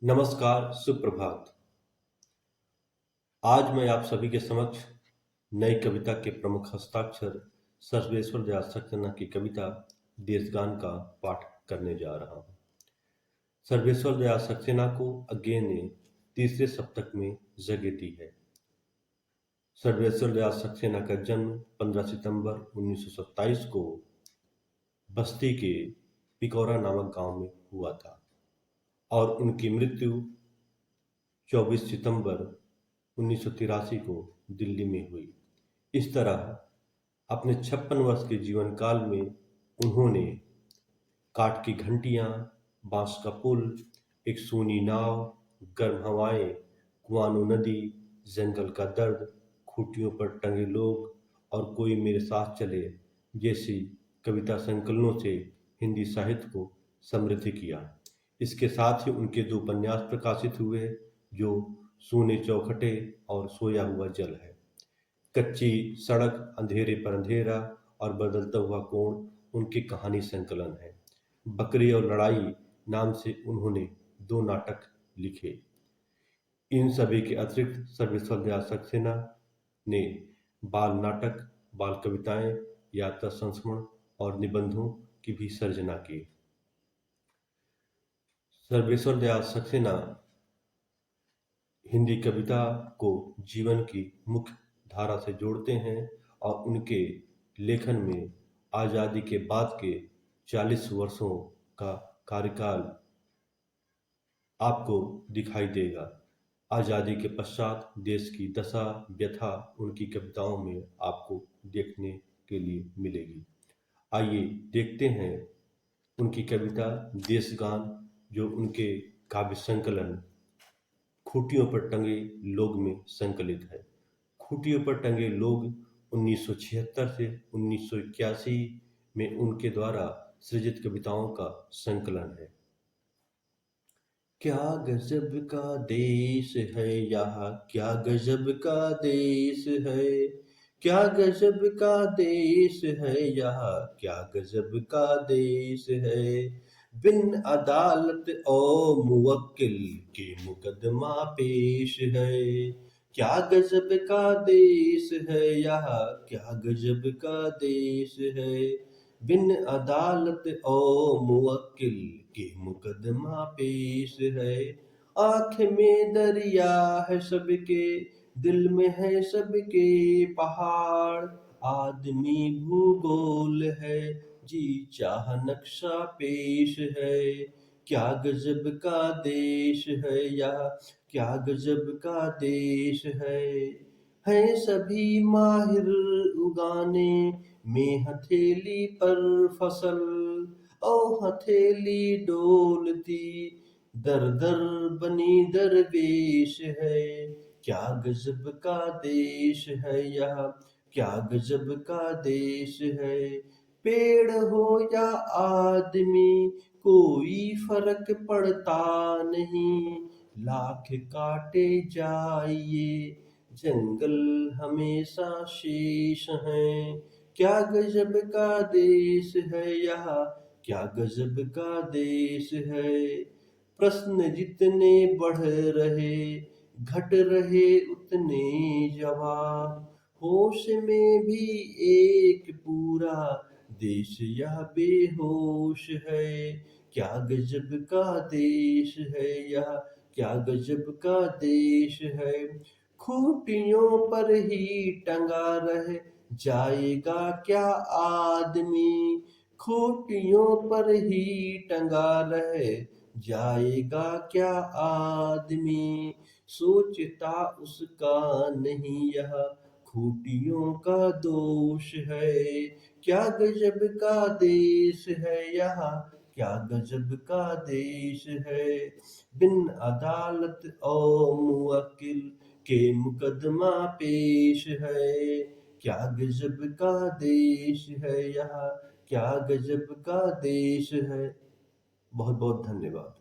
नमस्कार, सुप्रभात। आज मैं आप सभी के समक्ष नई कविता के प्रमुख हस्ताक्षर सर्वेश्वर दयाल सक्सेना की कविता देशगान का पाठ करने जा रहा हूँ। सर्वेश्वर दयाल सक्सेना को अज्ञे ने तीसरे सप्तक में जगह दी है। सर्वेश्वर दयाल सक्सेना का जन्म 15 सितंबर 1927 को बस्ती के पिकौरा नामक गांव में हुआ था और उनकी मृत्यु 24 सितंबर 1983 को दिल्ली में हुई। इस तरह अपने 56 वर्ष के जीवन काल में उन्होंने काठ की घंटियां, बांस का पुल, एक सूनी नाव, गर्म हवाएं, कुआनो नदी, जंगल का दर्द, खूंटियों पर टंगे लोग और कोई मेरे साथ चले जैसी कविता संकलनों से हिंदी साहित्य को समृद्ध किया। इसके साथ ही उनके दो उपन्यास प्रकाशित हुए जो सूने चौखटे और सोया हुआ जल है। कच्ची सड़क, अंधेरे पर अंधेरा और बदलता हुआ कोण उनके कहानी संकलन है। बकरी और लड़ाई नाम से उन्होंने 2 नाटक लिखे। इन सभी के अतिरिक्त सर्वेश्वर दयाल सक्सेना ने बाल नाटक, बाल कविताएं, यात्रा संस्मरण और निबंधों की भी सर्जना की। सर्वेश्वर दयाल सक्सेना हिंदी कविता को जीवन की मुख्य धारा से जोड़ते हैं और उनके लेखन में आज़ादी के बाद के 40 वर्षों का कार्यकाल आपको दिखाई देगा। आज़ादी के पश्चात देश की दशा व्यथा उनकी कविताओं में आपको देखने के लिए मिलेगी। आइए देखते हैं उनकी कविता देशगान, जो उनके काव्य संकलन खूंटियों पर टंगे लोग में संकलित है। खूंटियों पर टंगे लोग 1976 से 1981 में उनके द्वारा सृजित कविताओं का संकलन है। क्या गजब का देश है यहाँ, क्या गजब का देश है, क्या गजब का देश है यहाँ, क्या गजब का देश है। बिन अदालत और मुवक्किल के मुकदमा पेश है। क्या गजब का देश है यहाँ, क्या गजब का देश है। बिन अदालत और मुवक्किल के मुकदमा पेश है। आँख में दरिया है सबके, दिल में है सबके पहाड़। आदमी भूगोल है, जी चाह नक्शा पेश है। क्या गजब का देश है यहाँ, क्या गजब का देश है सभी माहिर उगाने में हथेली पर फसल। ओ हथेली डोलती दर दर बनी दरवेश है। क्या गजब का देश है यहाँ, क्या गजब का देश है। पेड़ हो या आदमी कोई फर्क पड़ता नहीं, लाख काटे जाइए जंगल हमेशा शेष हैं। क्या गजब का देश है यहाँ, क्या गजब का देश है। प्रश्न जितने बढ़ रहे घट रहे उतने जवाब। होश में भी एक पूरा देश यह बेहोश है। क्या गजब का देश है यह, क्या गजब का देश है। खूंटियों पर ही टंगा रह जाएगा क्या आदमी, खूंटियों पर ही टंगा रह जाएगा क्या आदमी। सोचता उसका नहीं यह खूंटियों का दोष है। क्या गजब का देश है यहाँ, क्या गजब का देश है। बिन अदालत और मुवक्किल के मुकदमा पेश है। क्या गजब का देश है यहाँ, क्या गजब का देश है। बहुत बहुत धन्यवाद।